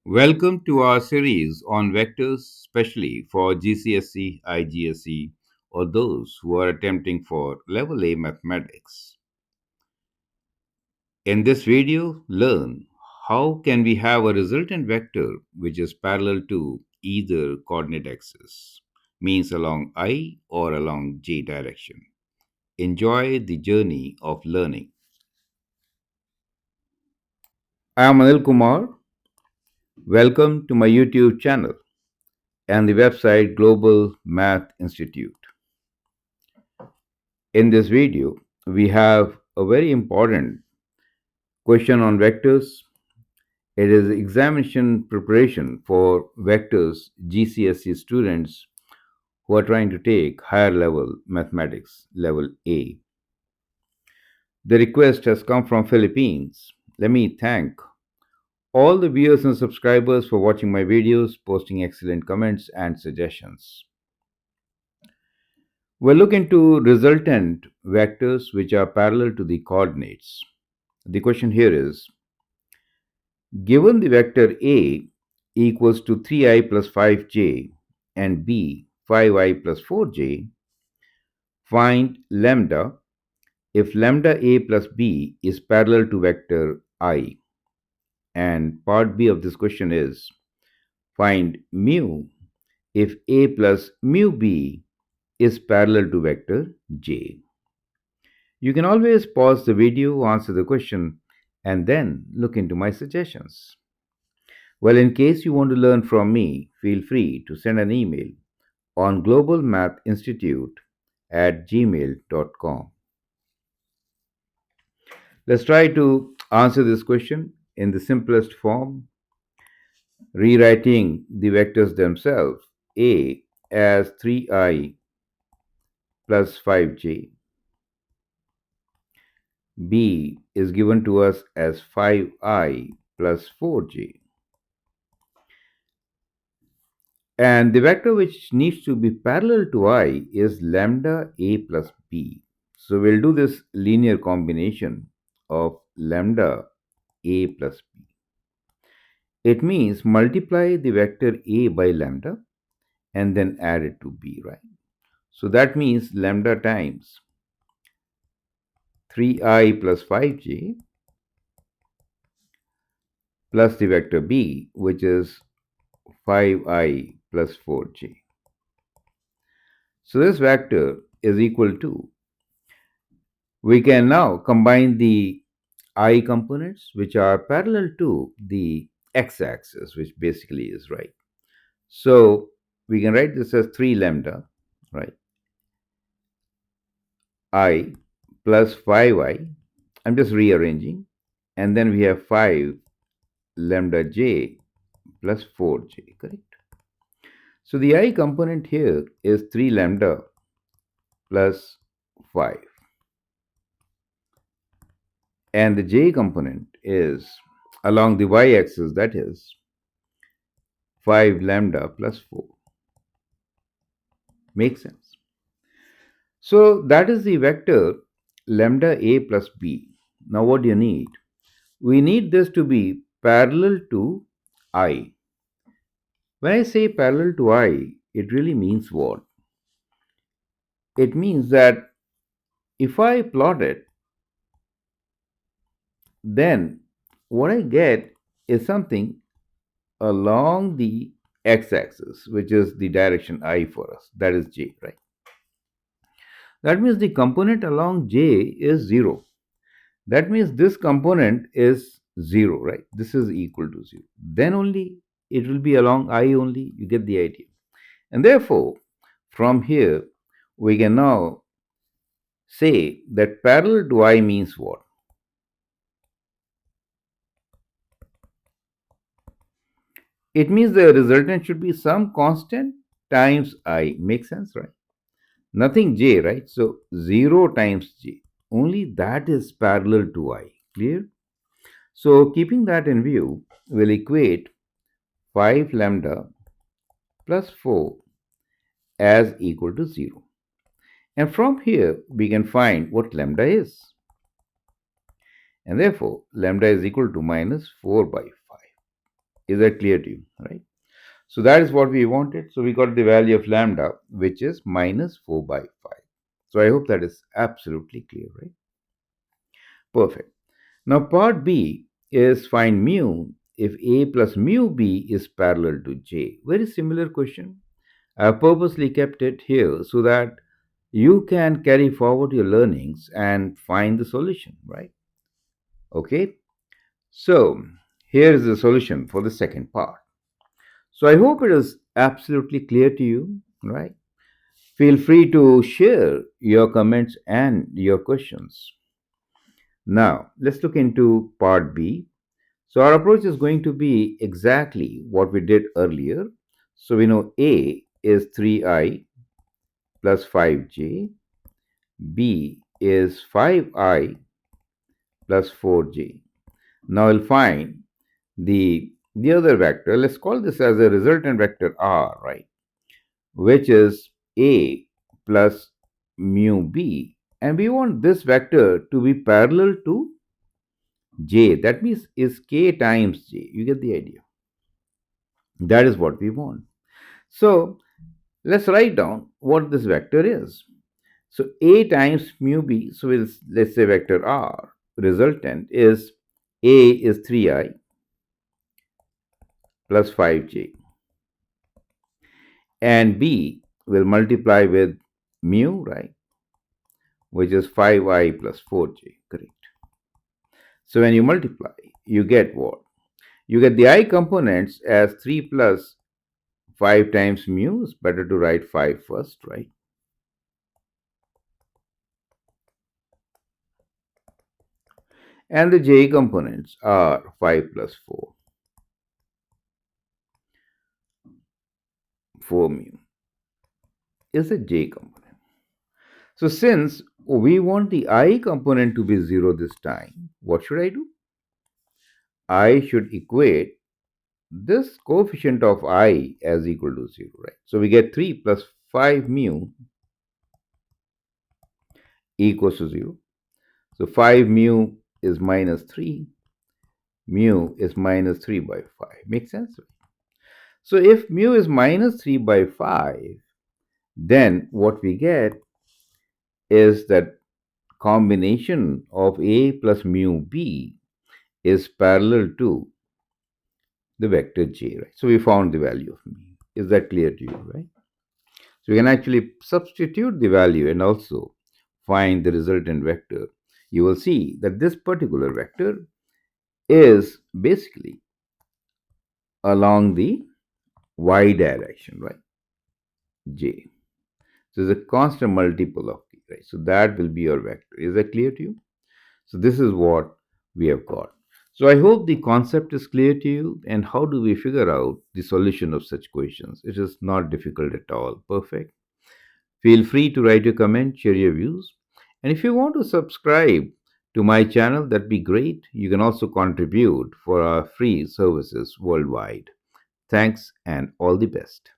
Welcome to our series on vectors, especially for GCSE, IGSE, or those who are attempting for Level A mathematics. In this video, learn how can we have a resultant vector which is parallel to either coordinate axis, means along I or along J direction. Enjoy the journey of learning. I am Anil Kumar. Welcome to my YouTube channel and the website Global Math Institute. In this video, we have a very important question on vectors. It is examination preparation for vectors GCSE students who are trying to take higher level mathematics, level A. The request has come from Philippines. Let me thank all the viewers and subscribers for watching my videos, posting excellent comments and suggestions. We'll look into resultant vectors which are parallel to the coordinates. The question here is, given the vector A equals to 3i plus 5j and B 5i plus 4j, find lambda if lambda A plus B is parallel to vector I. And part B of this question is, find mu if A plus mu B is parallel to vector J. You can always pause the video, answer the question, and then look into my suggestions. Well, in case you want to learn from me, feel free to send an email on globalmathinstitute@gmail.com. Let's try to answer this question in the simplest form, rewriting the vectors themselves. A as 3i plus 5j. B is given to us as 5i plus 4j. And the vector which needs to be parallel to I is lambda A plus B. So we'll do this linear combination of lambda A plus B. It means multiply the vector A by lambda and then add it to B, right? So that means lambda times 3i plus 5j plus the vector B, which is 5i plus 4j. So this vector is equal to, we can now combine the I components which are parallel to the x-axis, which basically is right. So we can write this as 3 lambda, right? I plus 5i, I'm just rearranging, and then we have 5 lambda j plus 4j, correct? So the I component here is 3 lambda plus 5. And the j component is along the y-axis, that is 5 lambda plus 4. Makes sense? So that is the vector lambda a plus b. Now what do you need? We need this to be parallel to I. When I say parallel to I, it really means what? It means that if I plot it, then what I get is something along the x-axis, which is the direction I for us, that is j, right? That means the component along j is 0. That means this component is 0, right? This is equal to 0. Then only it will be along I only, you get the idea. And therefore, from here, we can now say that parallel to I means what? It means the resultant should be some constant times I. Makes sense, right? Nothing j, right? So 0 times j. Only that is parallel to I. Clear? So keeping that in view, we'll equate 5 lambda plus 4 as equal to 0. And from here, we can find what lambda is. And therefore, lambda is equal to minus 4 by 5. Is that clear to you? Right? So that is what we wanted. So we got the value of lambda, which is minus 4 by 5. So I hope that is absolutely clear, right? Perfect. Now part B is find mu if A plus mu B is parallel to J. Very similar question. I have purposely kept it here so that you can carry forward your learnings and find the solution, right? Okay. So here is the solution for the second part. So I hope it is absolutely clear to you, right? Feel free to share your comments and your questions. Now, let's look into part B. So our approach is going to be exactly what we did earlier. So we know A is 3i plus 5j, B is 5i plus 4j. Now we'll find the other vector. Let's call this as a resultant vector R, right? Which is A plus mu B. And we want this vector to be parallel to J. That means is K times J. You get the idea. That is what we want. So let's write down what this vector is. So A times mu B, so let's say vector R, resultant is A is 3i plus 5j. And B will multiply with mu, right? Which is 5i plus 4j, correct? So when you multiply, you get what? You get the I components as 3 plus 5 times mu. It's better to write 5 first, right? And the j components are 5 plus 4, 4 mu is a j component. So since we want the I component to be 0 this time, what should I do? I should equate this coefficient of I as equal to 0, right? So we get 3 plus 5 mu equals to 0. So 5 mu is minus 3, mu is minus 3 by 5. Makes sense? So if mu is minus 3 by 5, then what we get is that combination of A plus mu B is parallel to the vector J, right? So we found the value of mu. Is that clear to you, right? So we can actually substitute the value and also find the resultant vector. You will see that this particular vector is basically along the y direction, right? J. So it's a constant multiple of t, right? So that will be your vector. Is that clear to you? So this is what we have got. So I hope the concept is clear to you. And how do we figure out the solution of such questions? It is not difficult at all. Perfect. Feel free to write your comment, share your views. And if you want to subscribe to my channel, that'd be great. You can also contribute for our free services worldwide. Thanks and all the best.